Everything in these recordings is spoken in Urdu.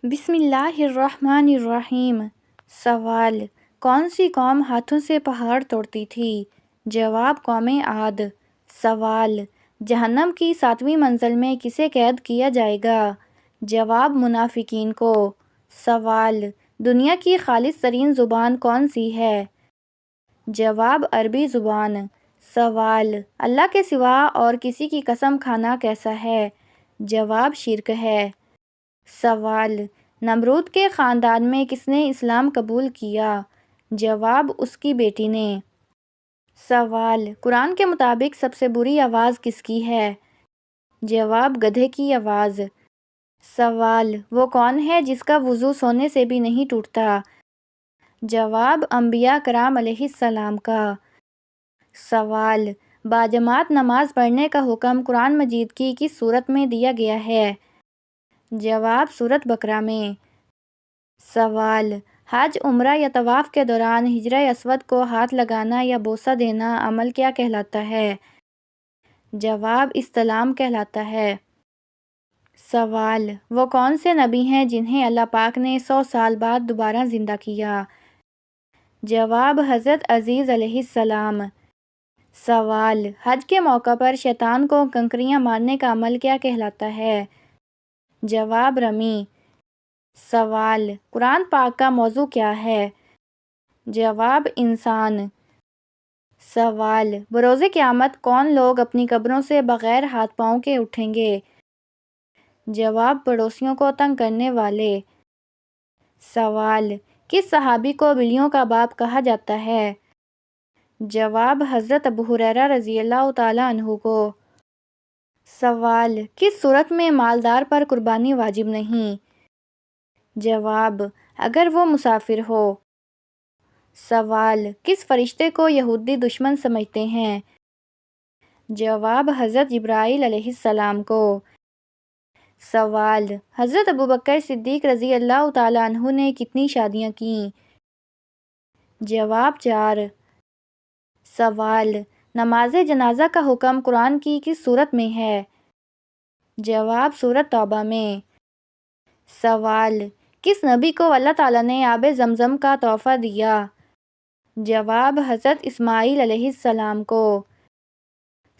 بسم اللہ الرحمن الرحیم۔ سوال: کون سی قوم ہاتھوں سے پہاڑ توڑتی تھی؟ جواب: قوم عاد۔ سوال: جہنم کی 7ویں منزل میں کسے قید کیا جائے گا؟ جواب: منافقین کو۔ سوال: دنیا کی خالص ترین زبان کون سی ہے؟ جواب: عربی زبان۔ سوال: اللہ کے سوا اور کسی کی قسم کھانا کیسا ہے؟ جواب: شرک ہے۔ سوال: نمرود کے خاندان میں کس نے اسلام قبول کیا؟ جواب: اس کی بیٹی نے۔ سوال: قرآن کے مطابق سب سے بری آواز کس کی ہے؟ جواب: گدھے کی آواز۔ سوال: وہ کون ہے جس کا وضو سونے سے بھی نہیں ٹوٹتا؟ جواب: انبیاء کرام علیہ السلام کا۔ سوال: باجماعت نماز پڑھنے کا حکم قرآن مجید کی کس سورت میں دیا گیا ہے؟ جواب: سورۃ بقرہ میں۔ سوال: حج، عمرہ یا طواف کے دوران حجر اسود کو ہاتھ لگانا یا بوسہ دینا عمل کیا کہلاتا ہے؟ جواب: استلام کہلاتا ہے۔ سوال: وہ کون سے نبی ہیں جنہیں اللہ پاک نے 100 سال بعد دوبارہ زندہ کیا؟ جواب: حضرت عزیر علیہ السلام۔ سوال: حج کے موقع پر شیطان کو کنکریاں مارنے کا عمل کیا کہلاتا ہے؟ جواب: رمی۔ سوال: قرآن پاک کا موضوع کیا ہے؟ جواب: انسان۔ سوال: بروز قیامت کون لوگ اپنی قبروں سے بغیر ہاتھ پاؤں کے اٹھیں گے؟ جواب: پڑوسیوں کو تنگ کرنے والے۔ سوال: کس صحابی کو بلیوں کا باپ کہا جاتا ہے؟ جواب: حضرت ابو ہریرہ رضی اللہ تعالیٰ عنہ کو۔ سوال: کس صورت میں مالدار پر قربانی واجب نہیں؟ جواب: اگر وہ مسافر ہو۔ سوال: کس فرشتے کو یہودی دشمن سمجھتے ہیں؟ جواب: حضرت جبرائیل علیہ السلام کو۔ سوال: حضرت ابوبکر صدیق رضی اللہ تعالیٰ عنہ نے کتنی شادیاں کیں؟ جواب: 4۔ سوال: نماز جنازہ کا حکم قرآن کی کس سورت میں ہے؟ جواب: سورۃ توبہ میں۔ سوال: کس نبی کو اللہ تعالیٰ نے آب زمزم کا تحفہ دیا؟ جواب: حضرت اسماعیل علیہ السلام کو۔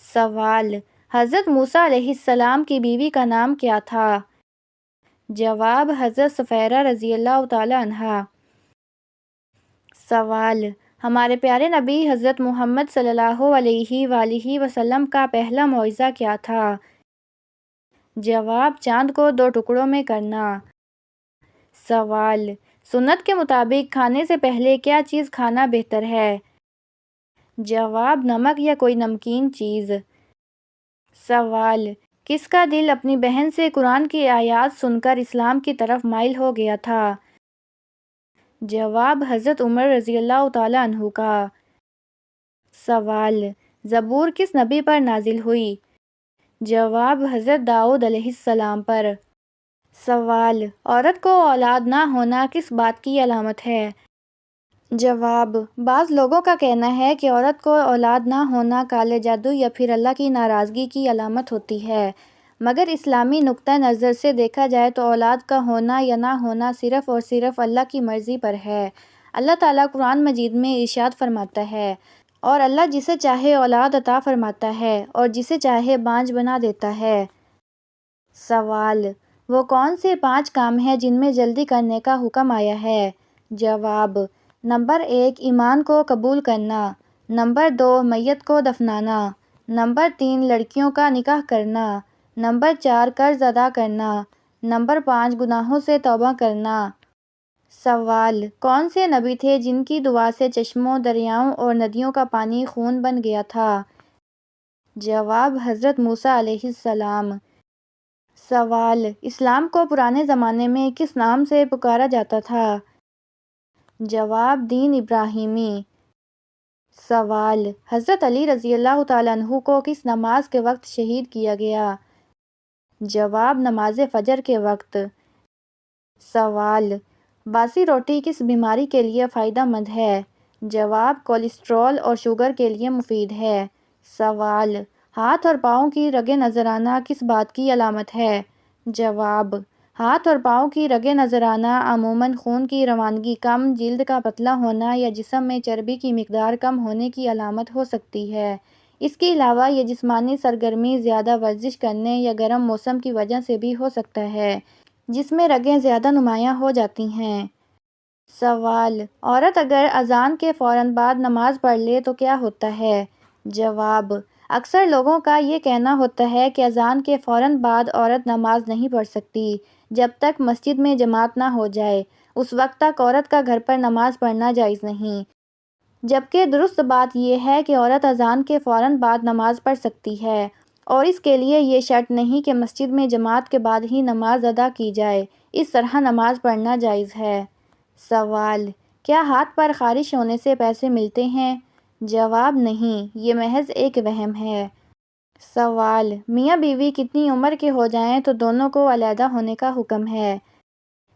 سوال: حضرت موسیٰ علیہ السلام کی بیوی کا نام کیا تھا؟ جواب: حضرت صفیرہ رضی اللہ تعالیٰ عنہا۔ سوال: ہمارے پیارے نبی حضرت محمد صلی اللہ علیہ وآلہ وسلم کا پہلا معجزہ کیا تھا؟ جواب: چاند کو 2 ٹکڑوں میں کرنا۔ سوال: سنت کے مطابق کھانے سے پہلے کیا چیز کھانا بہتر ہے؟ جواب: نمک یا کوئی نمکین چیز۔ سوال: کس کا دل اپنی بہن سے قرآن کی آیات سن کر اسلام کی طرف مائل ہو گیا تھا؟ جواب: حضرت عمر رضی اللہ تعالیٰ عنہ کا۔ سوال: زبور کس نبی پر نازل ہوئی؟ جواب: حضرت داؤد علیہ السلام پر۔ سوال: عورت کو اولاد نہ ہونا کس بات کی علامت ہے؟ جواب: بعض لوگوں کا کہنا ہے کہ عورت کو اولاد نہ ہونا کالے جادو یا پھر اللہ کی ناراضگی کی علامت ہوتی ہے، مگر اسلامی نقطہ نظر سے دیکھا جائے تو اولاد کا ہونا یا نہ ہونا صرف اور صرف اللہ کی مرضی پر ہے۔ اللہ تعالیٰ قرآن مجید میں ارشاد فرماتا ہے، اور اللہ جسے چاہے اولاد عطا فرماتا ہے اور جسے چاہے بانجھ بنا دیتا ہے۔ سوال: وہ کون سے 5 کام ہیں جن میں جلدی کرنے کا حکم آیا ہے؟ جواب: نمبر 1 ایمان کو قبول کرنا، نمبر 2 میت کو دفنانا، نمبر 3 لڑکیوں کا نکاح کرنا، نمبر 4 قرض ادا کرنا، نمبر 5 گناہوں سے توبہ کرنا۔ سوال: کون سے نبی تھے جن کی دعا سے چشموں، دریاؤں اور ندیوں کا پانی خون بن گیا تھا؟ جواب: حضرت موسیٰ علیہ السلام۔ سوال: اسلام کو پرانے زمانے میں کس نام سے پکارا جاتا تھا؟ جواب: دین ابراہیمی۔ سوال: حضرت علی رضی اللہ تعالیٰ عنہ کو کس نماز کے وقت شہید کیا گیا؟ جواب: نماز فجر کے وقت۔ سوال: باسی روٹی کس بیماری کے لیے فائدہ مند ہے؟ جواب: کولیسٹرول اور شوگر کے لیے مفید ہے۔ سوال: ہاتھ اور پاؤں کی رگیں نظر آنا کس بات کی علامت ہے؟ جواب: ہاتھ اور پاؤں کی رگیں نظر آنا عموماً خون کی روانگی کم، جلد کا پتلا ہونا یا جسم میں چربی کی مقدار کم ہونے کی علامت ہو سکتی ہے۔ اس کے علاوہ یہ جسمانی سرگرمی، زیادہ ورزش کرنے یا گرم موسم کی وجہ سے بھی ہو سکتا ہے، جس میں رگیں زیادہ نمایاں ہو جاتی ہیں۔ سوال: عورت اگر اذان کے فوراً بعد نماز پڑھ لے تو کیا ہوتا ہے؟ جواب: اکثر لوگوں کا یہ کہنا ہوتا ہے کہ اذان کے فوراً بعد عورت نماز نہیں پڑھ سکتی جب تک مسجد میں جماعت نہ ہو جائے۔ اس وقت تک عورت کا گھر پر نماز پڑھنا جائز نہیں، جبکہ درست بات یہ ہے کہ عورت اذان کے فوراً بعد نماز پڑھ سکتی ہے، اور اس کے لیے یہ شرط نہیں کہ مسجد میں جماعت کے بعد ہی نماز ادا کی جائے۔ اس طرح نماز پڑھنا جائز ہے۔ سوال: کیا ہاتھ پر خارش ہونے سے پیسے ملتے ہیں؟ جواب: نہیں، یہ محض ایک وہم ہے۔ سوال: میاں بیوی کتنی عمر کے ہو جائیں تو دونوں کو علیحدہ ہونے کا حکم ہے؟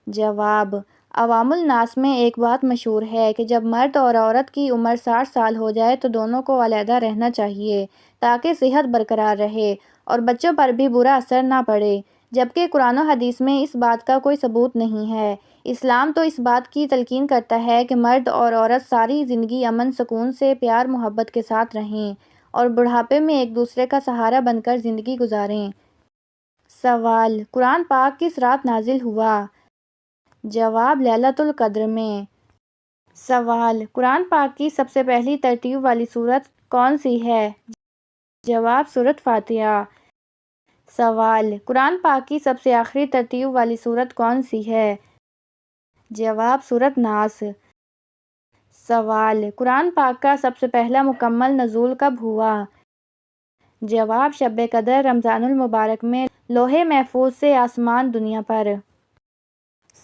جواب: عوام الناس میں ایک بات مشہور ہے کہ جب مرد اور عورت کی عمر 60 سال ہو جائے تو دونوں کو علیحدہ رہنا چاہیے تاکہ صحت برقرار رہے اور بچوں پر بھی برا اثر نہ پڑے، جبکہ قرآن و حدیث میں اس بات کا کوئی ثبوت نہیں ہے۔ اسلام تو اس بات کی تلقین کرتا ہے کہ مرد اور عورت ساری زندگی امن سکون سے پیار محبت کے ساتھ رہیں اور بڑھاپے میں ایک دوسرے کا سہارا بن کر زندگی گزاریں۔ سوال: قرآن پاک کس رات نازل ہوا؟ جواب: لیلۃ القدر میں۔ سوال: قرآن پاک کی سب سے پہلی ترتیب والی سورت کون سی ہے؟ جواب: سورۃ فاتحہ۔ سوال: قرآن پاک کی سب سے آخری ترتیب والی سورت کون سی ہے؟ جواب: سورۃ ناس۔ سوال: قرآن پاک کا سب سے پہلا مکمل نزول کب ہوا؟ جواب: شب قدر رمضان المبارک میں لوح محفوظ سے آسمان دنیا پر۔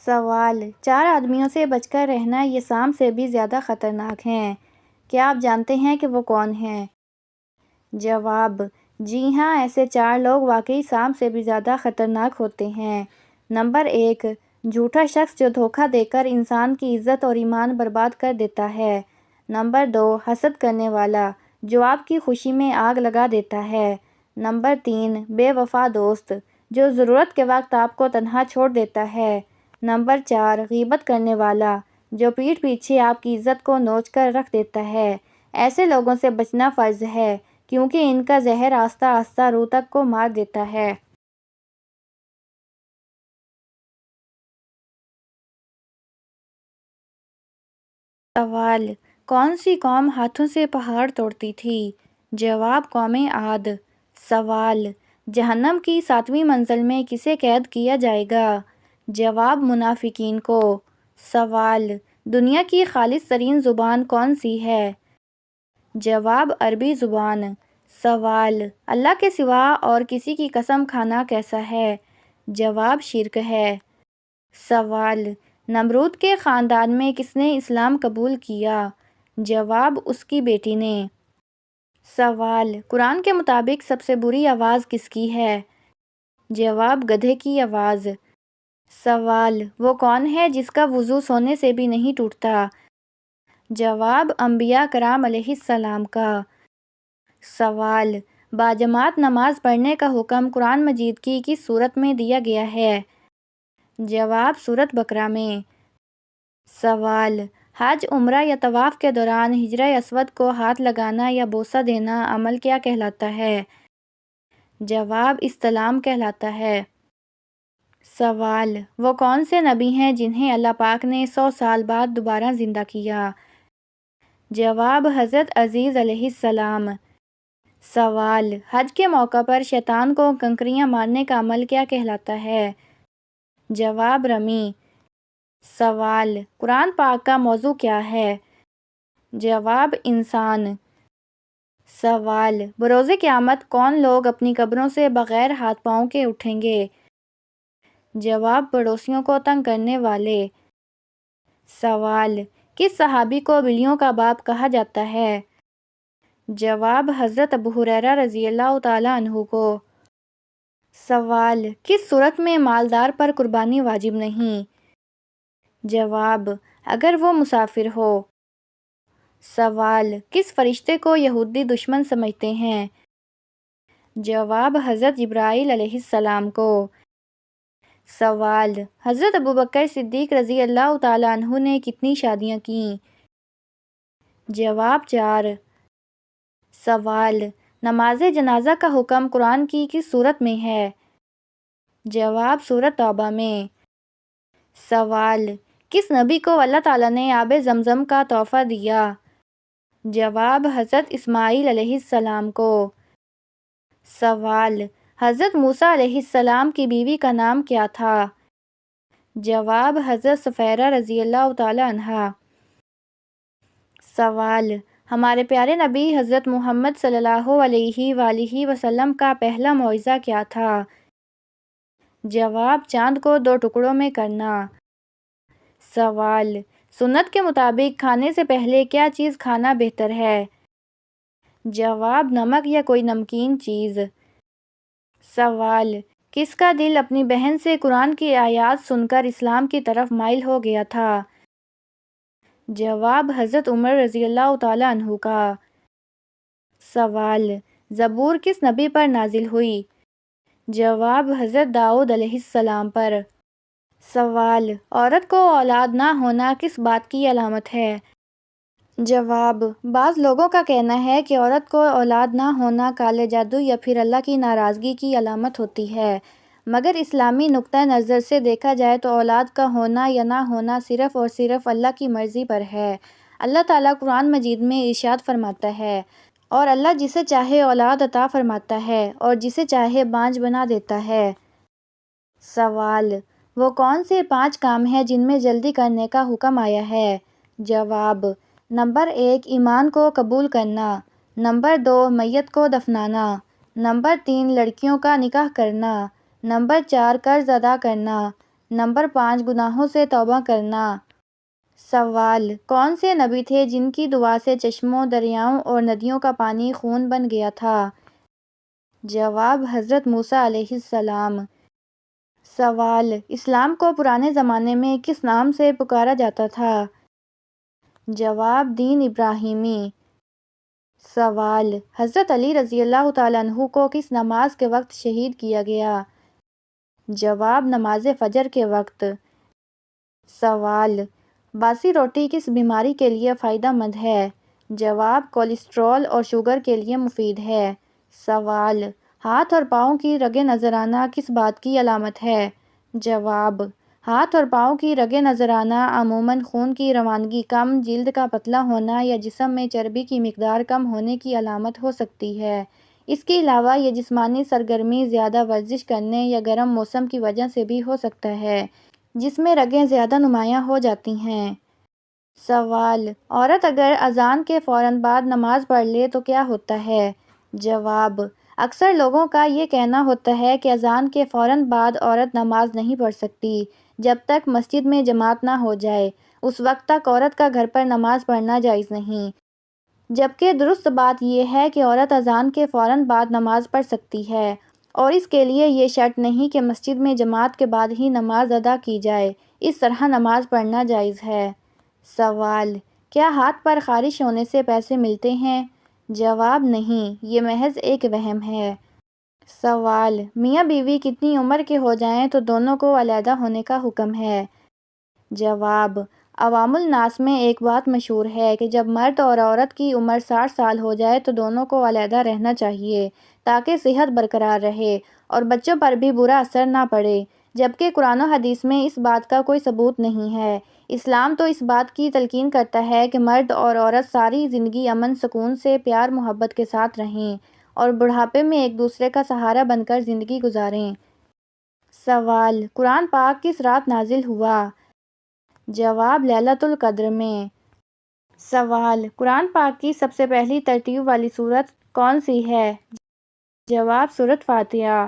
سوال: 4 آدمیوں سے بچ کر رہنا یہ سانپ سے بھی زیادہ خطرناک ہیں، کیا آپ جانتے ہیں کہ وہ کون ہیں؟ جواب: جی ہاں، ایسے 4 لوگ واقعی سانپ سے بھی زیادہ خطرناک ہوتے ہیں۔ نمبر 1، جھوٹا شخص جو دھوکہ دے کر انسان کی عزت اور ایمان برباد کر دیتا ہے۔ نمبر 2، حسد کرنے والا جو آپ کی خوشی میں آگ لگا دیتا ہے۔ نمبر 3، بے وفا دوست جو ضرورت کے وقت آپ کو تنہا چھوڑ دیتا ہے۔ نمبر 4، غیبت کرنے والا جو پیٹھ پیچھے آپ کی عزت کو نوچ کر رکھ دیتا ہے۔ ایسے لوگوں سے بچنا فرض ہے کیونکہ ان کا زہر آہستہ آہستہ روح تک کو مار دیتا ہے۔ سوال: کون سی قوم ہاتھوں سے پہاڑ توڑتی تھی؟ جواب: قوم عاد۔ سوال: جہنم کی 7ویں منزل میں کسے قید کیا جائے گا؟ جواب: منافقین کو۔ سوال: دنیا کی خالص ترین زبان کون سی ہے؟ جواب: عربی زبان۔ سوال: اللہ کے سوا اور کسی کی قسم کھانا کیسا ہے؟ جواب: شرک ہے۔ سوال: نمرود کے خاندان میں کس نے اسلام قبول کیا؟ جواب: اس کی بیٹی نے۔ سوال: قرآن کے مطابق سب سے بری آواز کس کی ہے؟ جواب: گدھے کی آواز۔ سوال: وہ کون ہے جس کا وضو سونے سے بھی نہیں ٹوٹتا؟ جواب: انبیاء کرام علیہ السلام کا۔ سوال: باجماعت نماز پڑھنے کا حکم قرآن مجید کی کس سورت میں دیا گیا ہے؟ جواب: سورۃ بقرہ میں۔ سوال: حج، عمرہ یا طواف کے دوران حجر اسود کو ہاتھ لگانا یا بوسہ دینا عمل کیا کہلاتا ہے؟ جواب: استلام کہلاتا ہے۔ سوال: وہ کون سے نبی ہیں جنہیں اللہ پاک نے 100 سال بعد دوبارہ زندہ کیا؟ جواب: حضرت عزیر علیہ السلام۔ سوال: حج کے موقع پر شیطان کو کنکریاں مارنے کا عمل کیا کہلاتا ہے؟ جواب: رمی۔ سوال: قرآن پاک کا موضوع کیا ہے؟ جواب: انسان۔ سوال: بروز قیامت کون لوگ اپنی قبروں سے بغیر ہاتھ پاؤں کے اٹھیں گے؟ جواب: پڑوسیوں کو تنگ کرنے والے۔ سوال: کس صحابی کو بلیوں کا باپ کہا جاتا ہے؟ جواب: حضرت ابو ہریرہ رضی اللہ تعالیٰ عنہ کو۔ سوال: کس صورت میں مالدار پر قربانی واجب نہیں؟ جواب: اگر وہ مسافر ہو۔ سوال: کس فرشتے کو یہودی دشمن سمجھتے ہیں؟ جواب: حضرت جبرائیل علیہ السلام کو۔ سوال: حضرت ابوبکر صدیق رضی اللہ تعالیٰ عنہ نے کتنی شادیاں کیں؟ جواب: 4۔ سوال: نماز جنازہ کا حکم قرآن کی کس سورت میں ہے؟ جواب: سورۃ توبہ میں۔ سوال: کس نبی کو اللہ تعالیٰ نے آب زمزم کا تحفہ دیا؟ جواب: حضرت اسماعیل علیہ السلام کو۔ سوال: حضرت موسیٰ علیہ السلام کی بیوی کا نام کیا تھا؟ جواب: حضرت صفیرہ رضی اللہ تعالیٰ عنہا۔ سوال: ہمارے پیارے نبی حضرت محمد صلی اللہ علیہ وآلہ وسلم کا پہلا معجزہ کیا تھا؟ جواب: چاند کو 2 ٹکڑوں میں کرنا۔ سوال: سنت کے مطابق کھانے سے پہلے کیا چیز کھانا بہتر ہے؟ جواب: نمک یا کوئی نمکین چیز۔ سوال: کس کا دل اپنی بہن سے قرآن کی آیات سن کر اسلام کی طرف مائل ہو گیا تھا؟ جواب: حضرت عمر رضی اللہ تعالیٰ عنہ کا۔ سوال: زبور کس نبی پر نازل ہوئی؟ جواب: حضرت داؤد علیہ السلام پر۔ سوال: عورت کو اولاد نہ ہونا کس بات کی علامت ہے؟ جواب: بعض لوگوں کا کہنا ہے کہ عورت کو اولاد نہ ہونا کالے جادو یا پھر اللہ کی ناراضگی کی علامت ہوتی ہے، مگر اسلامی نقطہ نظر سے دیکھا جائے تو اولاد کا ہونا یا نہ ہونا صرف اور صرف اللہ کی مرضی پر ہے۔ اللہ تعالیٰ قرآن مجید میں ارشاد فرماتا ہے، اور اللہ جسے چاہے اولاد عطا فرماتا ہے اور جسے چاہے بانجھ بنا دیتا ہے۔ سوال: وہ کون سے 5 کام ہیں جن میں جلدی کرنے کا حکم آیا ہے؟ جواب: نمبر 1 ایمان کو قبول کرنا، نمبر 2 میت کو دفنانا، نمبر 3 لڑکیوں کا نکاح کرنا، نمبر 4 قرض ادا کرنا، نمبر 5 گناہوں سے توبہ کرنا۔ سوال: کون سے نبی تھے جن کی دعا سے چشموں، دریاؤں اور ندیوں کا پانی خون بن گیا تھا؟ جواب: حضرت موسیٰ علیہ السلام۔ سوال: اسلام کو پرانے زمانے میں کس نام سے پکارا جاتا تھا؟ جواب: دین ابراہیمی۔ سوال: حضرت علی رضی اللہ تعالیٰ عنہ کو کس نماز کے وقت شہید کیا گیا؟ جواب: نماز فجر کے وقت۔ سوال: باسی روٹی کس بیماری کے لیے فائدہ مند ہے؟ جواب: کولیسٹرول اور شوگر کے لیے مفید ہے۔ سوال: ہاتھ اور پاؤں کی رگیں نظر آنا کس بات کی علامت ہے؟ جواب: ہاتھ اور پاؤں کی رگیں نظر آنا عموماً خون کی روانگی کم، جلد کا پتلا ہونا یا جسم میں چربی کی مقدار کم ہونے کی علامت ہو سکتی ہے۔ اس کے علاوہ یہ جسمانی سرگرمی، زیادہ ورزش کرنے یا گرم موسم کی وجہ سے بھی ہو سکتا ہے، جس میں رگیں زیادہ نمایاں ہو جاتی ہیں۔ سوال: عورت اگر اذان کے فوراً بعد نماز پڑھ لے تو کیا ہوتا ہے؟ جواب: اکثر لوگوں کا یہ کہنا ہوتا ہے کہ اذان کے فوراً بعد عورت نماز نہیں پڑھ سکتی جب تک مسجد میں جماعت نہ ہو جائے، اس وقت تک عورت کا گھر پر نماز پڑھنا جائز نہیں، جبکہ درست بات یہ ہے کہ عورت اذان کے فوراً بعد نماز پڑھ سکتی ہے، اور اس کے لیے یہ شرط نہیں کہ مسجد میں جماعت کے بعد ہی نماز ادا کی جائے، اس طرح نماز پڑھنا جائز ہے۔ سوال: کیا ہاتھ پر خارش ہونے سے پیسے ملتے ہیں؟ جواب: نہیں، یہ محض ایک وہم ہے۔ سوال: میاں بیوی کتنی عمر کے ہو جائیں تو دونوں کو علیحدہ ہونے کا حکم ہے؟ جواب: عوام الناس میں ایک بات مشہور ہے کہ جب مرد اور عورت کی عمر 60 سال ہو جائے تو دونوں کو علیحدہ رہنا چاہیے تاکہ صحت برقرار رہے اور بچوں پر بھی برا اثر نہ پڑے، جبکہ قرآن و حدیث میں اس بات کا کوئی ثبوت نہیں ہے۔ اسلام تو اس بات کی تلقین کرتا ہے کہ مرد اور عورت ساری زندگی امن سکون سے پیار محبت کے ساتھ رہیں اور بڑھاپے میں ایک دوسرے کا سہارا بن کر زندگی گزاریں۔ سوال: قرآن پاک کس رات نازل ہوا؟ جواب: لیلۃ القدر میں۔ سوال: قرآن پاک کی سب سے پہلی ترتیب والی سورت کون سی ہے؟ جواب: سورۃ فاتحہ۔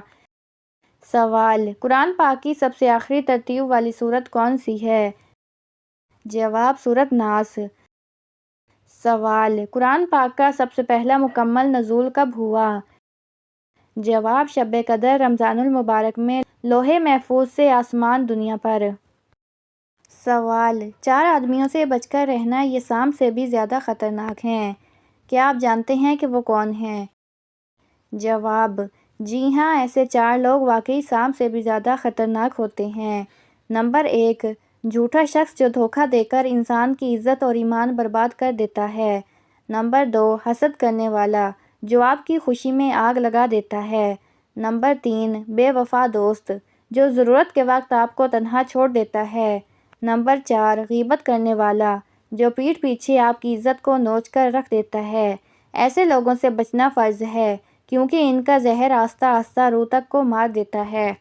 سوال: قرآن پاک کی سب سے آخری ترتیب والی سورت کون سی ہے؟ جواب: سورۃ ناس۔ سوال: قرآن پاک کا سب سے پہلا مکمل نزول کب ہوا؟ جواب: شب قدر رمضان المبارک میں لوح محفوظ سے آسمان دنیا پر۔ سوال: 4 آدمیوں سے بچ کر رہنا یہ سانپ سے بھی زیادہ خطرناک ہیں، کیا آپ جانتے ہیں کہ وہ کون ہیں؟ جواب: جی ہاں، ایسے 4 لوگ واقعی سانپ سے بھی زیادہ خطرناک ہوتے ہیں۔ نمبر 1، جھوٹا شخص جو دھوکہ دے کر انسان کی عزت اور ایمان برباد کر دیتا ہے۔ نمبر 2، حسد کرنے والا جو آپ کی خوشی میں آگ لگا دیتا ہے۔ نمبر 3، بے وفا دوست جو ضرورت کے وقت آپ کو تنہا چھوڑ دیتا ہے۔ نمبر 4، غیبت کرنے والا جو پیٹھ پیچھے آپ کی عزت کو نوچ کر رکھ دیتا ہے۔ ایسے لوگوں سے بچنا فرض ہے کیونکہ ان کا زہر آہستہ آہستہ روح تک کو مار دیتا ہے۔